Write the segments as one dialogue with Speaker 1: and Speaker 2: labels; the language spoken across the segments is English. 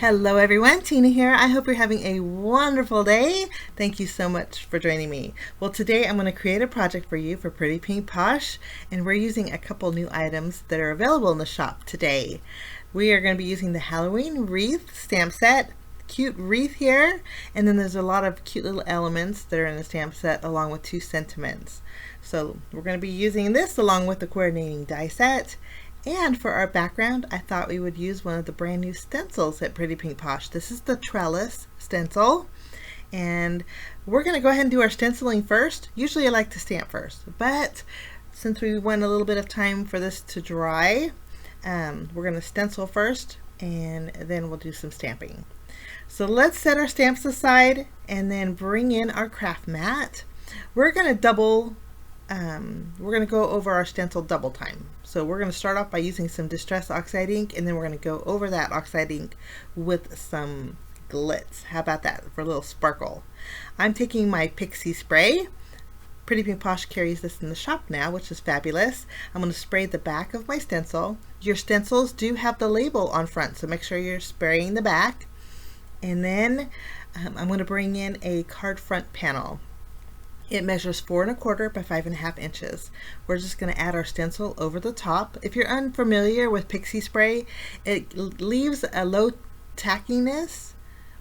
Speaker 1: Hello everyone, Tina here. I hope you're having a wonderful day. Thank you so much for joining me. Well, today I'm going to create a project for you for Pretty Pink Posh, and we're using a couple new items that are available in the shop today. We are going to be using the Halloween Wreath stamp set. Cute wreath here, and then there's a lot of cute little elements that are in the stamp set along with 2 sentiments. So we're going to be using this along with the coordinating die set. And for our background, I thought we would use one of the brand new stencils at Pretty Pink Posh. This is the Trellis Stencil, and we're going to go ahead and do our stenciling first. Usually I like to stamp first, but since we want a little bit of time for this to dry, we're going to stencil first and then we'll do some stamping. So let's set our stamps aside and then bring in our craft mat. We're going to go over our stencil double time. So we're going to start off by using some Distress Oxide ink, and then we're going to go over that oxide ink with some glitz. How about that for a little sparkle? I'm taking my Pixie spray. Pretty Pink Posh carries this in the shop now, which is fabulous. I'm going to spray the back of my stencil. Your stencils do have the label on front, so make sure you're spraying the back. And then I'm going to bring in a card front panel. It measures 4 1/4 by 5 1/2 inches. We're just going to add our stencil over the top. If you're unfamiliar with Pixie spray, it leaves a low tackiness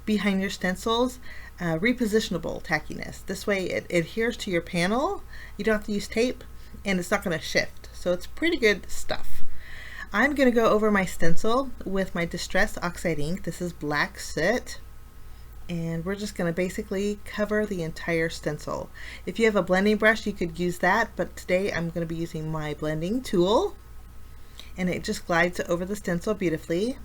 Speaker 1: behind your stencils, repositionable tackiness. This way it adheres to your panel. You don't have to use tape, and it's not going to shift. So it's pretty good stuff. I'm going to go over my stencil with my Distress Oxide ink. This is black soot. And we're just going to basically cover the entire stencil. If you have a blending brush, you could use that, but today I'm going to be using my blending tool, and it just glides over the stencil beautifully.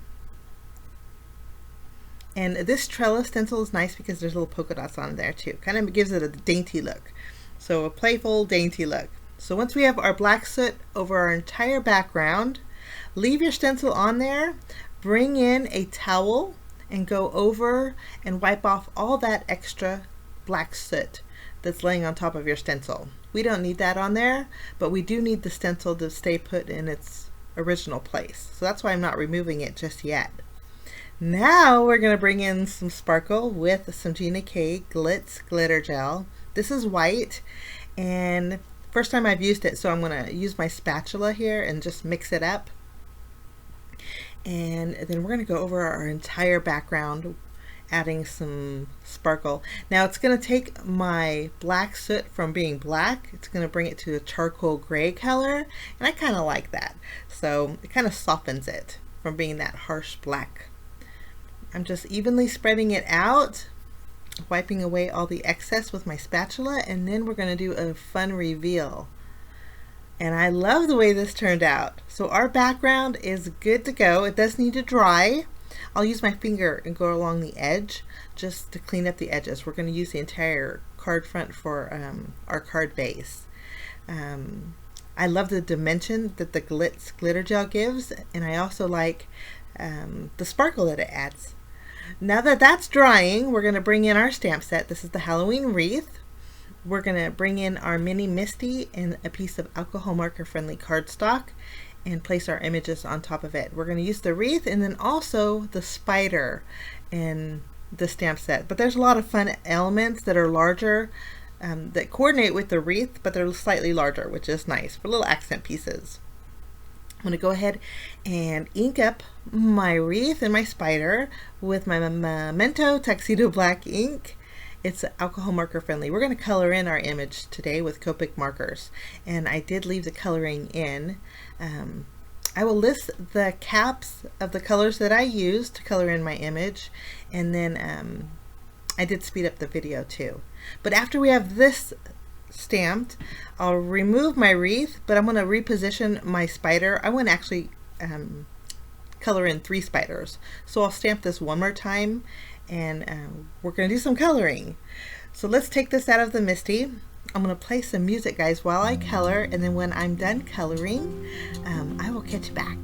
Speaker 1: And this trellis stencil is nice because there's little polka dots on there too. Kind of gives it a dainty look. So a playful, dainty look. So once we have our black soot over our entire background, leave your stencil on there, bring in a towel, and go over and wipe off all that extra black soot that's laying on top of your stencil. We don't need that on there, but we do need the stencil to stay put in its original place. So that's why I'm not removing it just yet. Now we're going to bring in some sparkle with some Gina K Glitz Glitter Gel. This is white, and first time I've used it, so I'm going to use my spatula here and just mix it up. And then we're going to go over our entire background, adding some sparkle. Now it's going to take my black soot from being black, it's going to bring it to a charcoal gray color, and I kind of like that. So it kind of softens it from being that harsh black. I'm just evenly spreading it out, wiping away all the excess with my spatula, and then we're going to do a fun reveal. And I love the way this turned out. So our background is good to go. It does need to dry. I'll use my finger and go along the edge just to clean up the edges. We're going to use the entire card front for our card base. I love the dimension that the Glitz Glitter Gel gives, and I also like the sparkle that it adds. Now that that's drying, we're going to bring in our stamp set. This is the Halloween Wreath. We're going to bring in our mini Misty and a piece of alcohol marker friendly cardstock and place our images on top of it. We're going to use the wreath and then also the spider in the stamp set. But there's a lot of fun elements that are larger that coordinate with the wreath, but they're slightly larger, which is nice for little accent pieces. I'm going to go ahead and ink up my wreath and my spider with my Memento Tuxedo Black ink. It's alcohol marker friendly. We're going to color in our image today with Copic markers, and I did leave the coloring in. I will list the caps of the colors that I used to color in my image, and then I did speed up the video too. But after we have this stamped, I'll remove my wreath, but I'm going to reposition my spider. I want to actually color in 3 spiders, so I'll stamp this one more time, and we're going to do some coloring. So let's take this out of the Misty. I'm going to play some music, guys, while I color, and then when I'm done coloring, I will catch you back.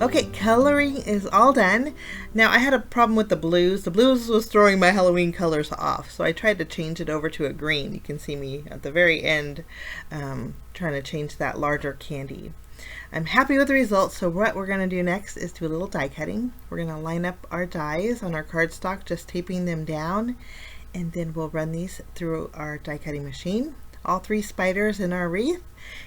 Speaker 1: Okay, coloring is all done. Now I had a problem with the blues. The blues was throwing my Halloween colors off, so I tried to change it over to a green. You can see me at the very end trying to change that larger candy. I'm happy with the results, so what we're going to do next is do a little die cutting. We're going to line up our dies on our cardstock, just taping them down, and then we'll run these through our die cutting machine. All 3 spiders in our wreath,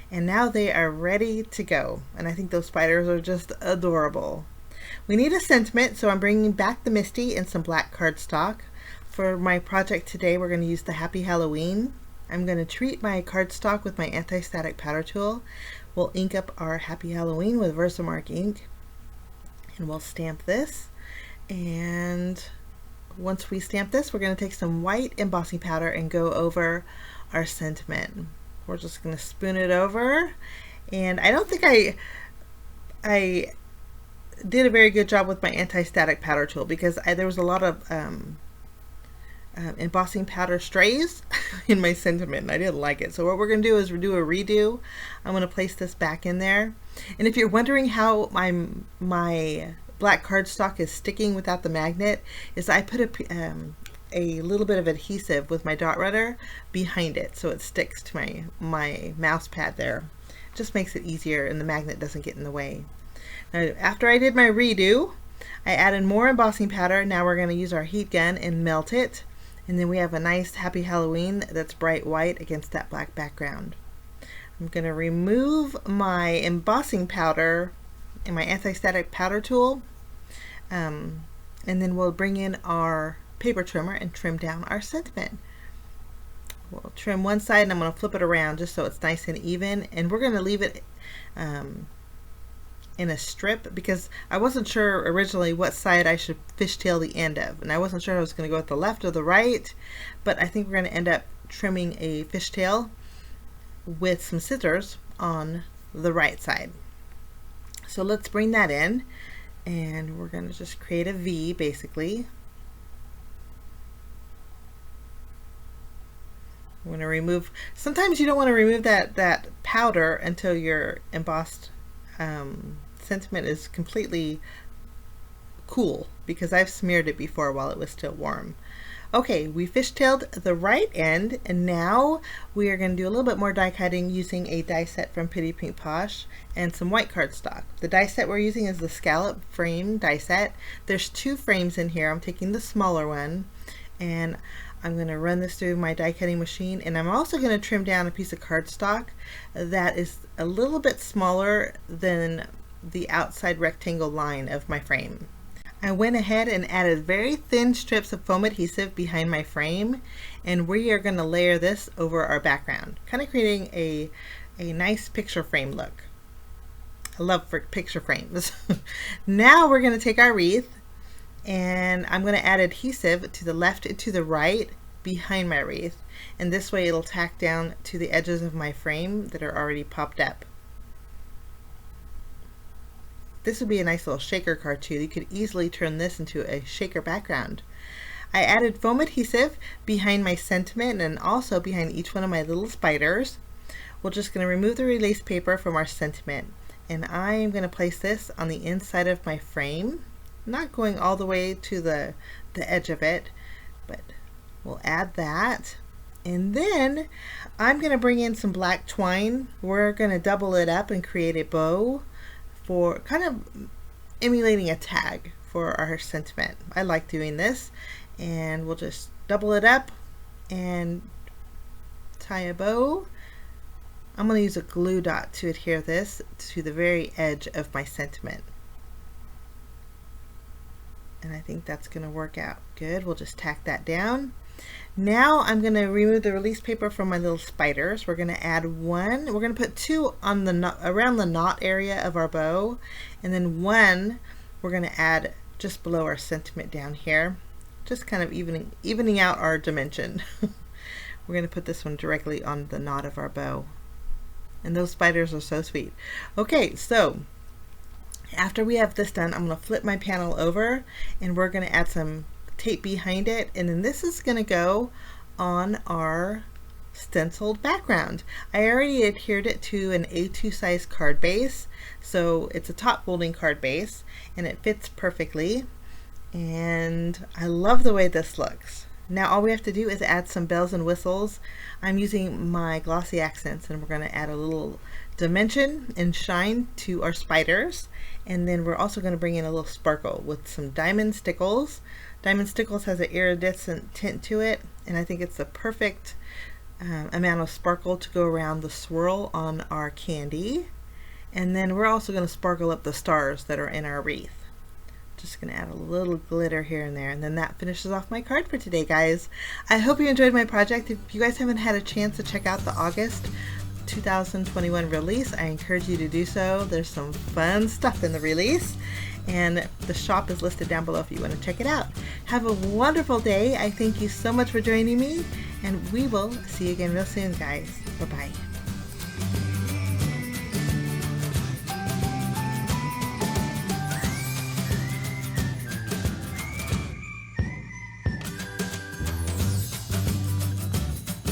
Speaker 1: and now they are ready to go. And I think those spiders are just adorable. We need a sentiment, so I'm bringing back the Misty and some black cardstock. For my project today, we're going to use the Happy Halloween. I'm going to treat my cardstock with my anti-static powder tool. We'll ink up our Happy Halloween with Versamark ink, and we'll stamp this. And once we stamp this, we're going to take some white embossing powder and go over our sentiment. We're just going to spoon it over, and I don't think I did a very good job with my anti-static powder tool because there was a lot of embossing powder strays in my sentiment, and I didn't like it. So what we're going to do is do a redo. I'm going to place this back in there, and if you're wondering how my black cardstock is sticking without the magnet, is I put a little bit of adhesive with my dot rutter behind it so it sticks to my mouse pad there. It just makes it easier and the magnet doesn't get in the way. Now, after I did my redo, I added more embossing powder. Now we're going to use our heat gun and melt it, and then we have a nice Happy Halloween that's bright white against that black background. I'm going to remove my embossing powder and my anti-static powder tool, and then we'll bring in our paper trimmer and trim down our sentiment. We'll trim one side, and I'm going to flip it around just so it's nice and even, and we're going to leave it in a strip because I wasn't sure originally what side I should fishtail the end of, and I wasn't sure if I was going to go with the left or the right, but I think we're going to end up trimming a fishtail with some scissors on the right side. So let's bring that in, and we're going to just create a V basically. I'm going to remove, sometimes you don't want to remove that powder until your embossed sentiment is completely cool, because I've smeared it before while it was still warm. Okay, we fishtailed the right end, and now we are going to do a little bit more die cutting using a die set from Pretty Pink Posh and some white cardstock. The die set we're using is the Scalloped frame die set. There's 2 frames in here. I'm taking the smaller one, and I'm going to run this through my die cutting machine, and I'm also going to trim down a piece of cardstock that is a little bit smaller than the outside rectangle line of my frame. I went ahead and added very thin strips of foam adhesive behind my frame, and we are going to layer this over our background, kind of creating a nice picture frame look. I love picture frames. Now we're going to take our wreath, and I'm going to add adhesive to the left and to the right behind my wreath, and this way it'll tack down to the edges of my frame that are already popped up. This would be a nice little shaker card too. You could easily turn this into a shaker background. I added foam adhesive behind my sentiment and also behind each one of my little spiders. We're just going to remove the release paper from our sentiment, and I am going to place this on the inside of my frame, not going all the way to the edge of it, but we'll add that. And then I'm going to bring in some black twine. We're going to double it up and create a bow for kind of emulating a tag for our sentiment. I like doing this, and we'll just double it up and tie a bow. I'm going to use a glue dot to adhere this to the very edge of my sentiment, and I think that's going to work out good. We'll just tack that down. Now I'm going to remove the release paper from my little spiders. We're going to add one. We're going to put 2 on the knot, around the knot area of our bow, and then 1 we're going to add just below our sentiment down here, just kind of evening out our dimension. We're going to put this one directly on the knot of our bow, and those spiders are so sweet. Okay, so after we have this done, I'm going to flip my panel over, and we're going to add some tape behind it, and then this is going to go on our stenciled background. I already adhered it to an A2 size card base, so it's a top folding card base and it fits perfectly, and I love the way this looks. Now all we have to do is add some bells and whistles. I'm using my glossy accents, and we're going to add a little dimension and shine to our spiders, and then we're also going to bring in a little sparkle with some diamond stickles. Diamond stickles has an iridescent tint to it, and I think it's the perfect amount of sparkle to go around the swirl on our candy. And then we're also going to sparkle up the stars that are in our wreath. Just going to add a little glitter here and there, and then that finishes off my card for today, guys. I hope you enjoyed my project. If you guys haven't had a chance to check out the August 2021 release, I encourage you to do so. There's some fun stuff in the release, and the shop is listed down below if you want to check it out. Have a wonderful day. I thank you so much for joining me, and we will see you again real soon, guys. Bye-bye.